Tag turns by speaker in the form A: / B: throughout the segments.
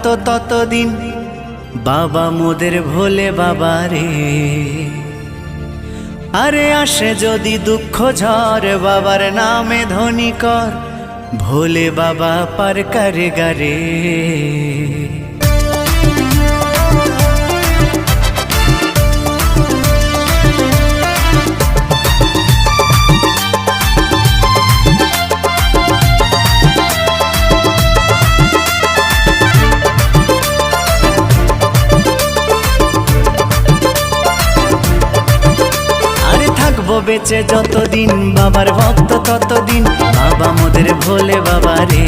A: ভক্ত ততদিন বাবা মোদের ভোলে বাবা রে। আরে আসে যদি দুঃখ ঝড় বাবার নামে ধ্বনি কর, ভোলে বাবা পার করে গারে। বেঁচে যতদিন বাবার ভক্ত ততদিন বাবা মোদের ভোলে বাবা রে।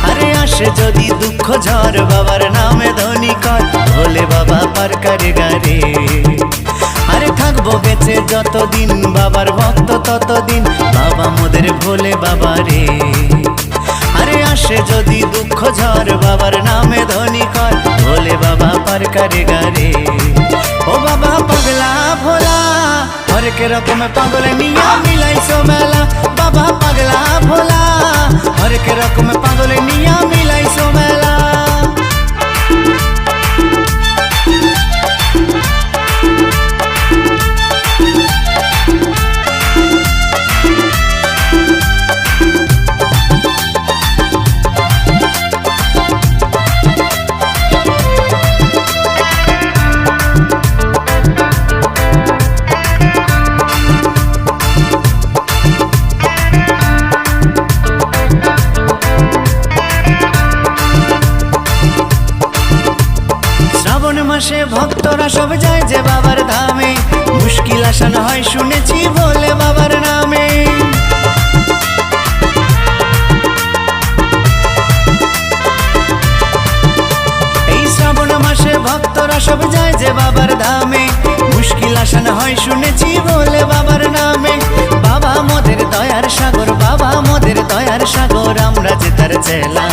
A: আরে আসে যদি দুঃখ ঝড় বাবার নামে ধ্বনি কর, ভোলে বাবা পার করে গারে। আরে থাকবো বেঁচে যতদিন বাবার ভক্ত ততদিন বাবা মোদের ভোলে বাবা রে। আরে আসে যদি দুঃখ ঝড় বাবার নামে ধ্বনি কর, ভোলে বাবা পার করে গারে। ও বাবা পাগলা ভোলা হরেক রকম পাগল নিয়া মিলাইছো মেলা, বাবা পাগলা ভোলা হরেক রকম পাগল নিয়া মিলাইছো মেলা। মাসে ভক্তরা সব যায় যে বাবার ধামে, মুশকিল আসান হয় শুনেছি ভোলে বাবার নামে। এই শ্রাবণ মাসে ভক্তরা সব যায় যে বাবার ধামে, মুশকিল আসান হয় শুনেছি ভোলে বাবার নামে। বাবা মোদের দয়ার সাগর, বাবা মোদের দয়ার সাগর, আমরা যে তার চেলা।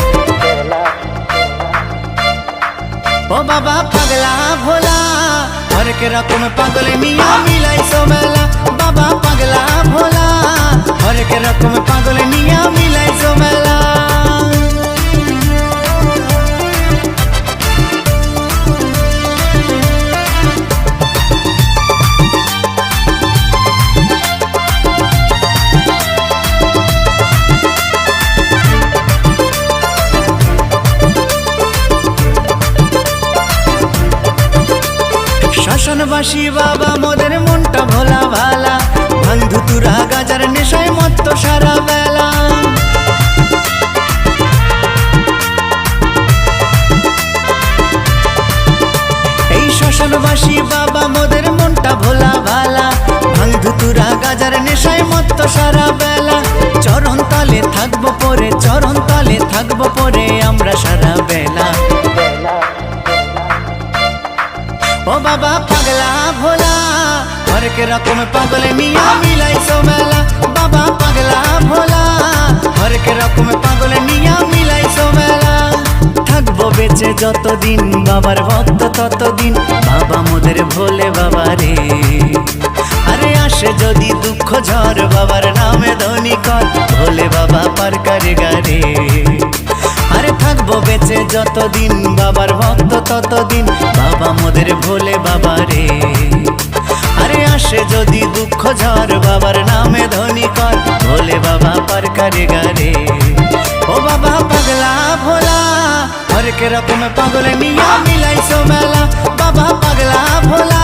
A: ও বাবা পাগলা ভোলা হরেক রকম পাগল নিয়া মিলাইছো মেলা, বাবা পাগলা ভোলা হরেক রকম পাগল নিয়া মিলাইছো মেলা। শ্মশানবাসী বাবা মোদের মনটা ভোলা ভালা, বন্ধু তুরা গাজার নেশায় মত্ত সারা বেলা। এই শ্মশানবাসী বাবা মোদের মনটা ভোলা ভালা, বন্ধু তুরা গাজার নেশায় মত্ত সারা বেলা। চরণ তলে থাকবো পরে, চরণ তলে থাকবো পরে আমরা সারা বেলা। ও বাবা পাগলা ভোলা হরেক রকম পাগল নিয়া মিলাইছো মেলা, বাবা পাগলা ভোলা হরেক রকম পাগল নিয়া মিলাইছো মেলা। থাকবো বেঁচে যতদিন বাবার ভক্ত ততদিন বাবা মোদের ভোলে বাবা রে। আরে আসে যদি দুঃখ ঝড় বাবার নামে ধ্বনি কর, ভোলে বাবা পার করে গারে। আরে থাকবো বেঁচে যতদিন বাবার ভক্ত ততদিন বাবা মোদের ভোলে বাবা রে। আরে আসে যদি দুঃখ ঝড় বাবার নামে ধ্বনি কর, ভোলে বাবা পার করে গারে। ও বাবা পাগলা ভোলা হরেক রকম পাগল নিয়া মিলাইছো মেলা, বাবা পাগলা ভোলা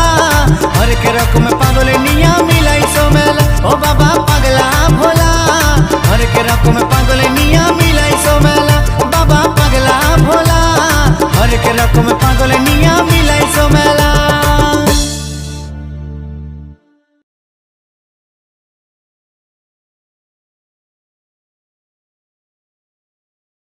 A: হরেক রকম পাগল নিয়া মিলাইছো মেলা। ও বাবা পাগলা ভোলা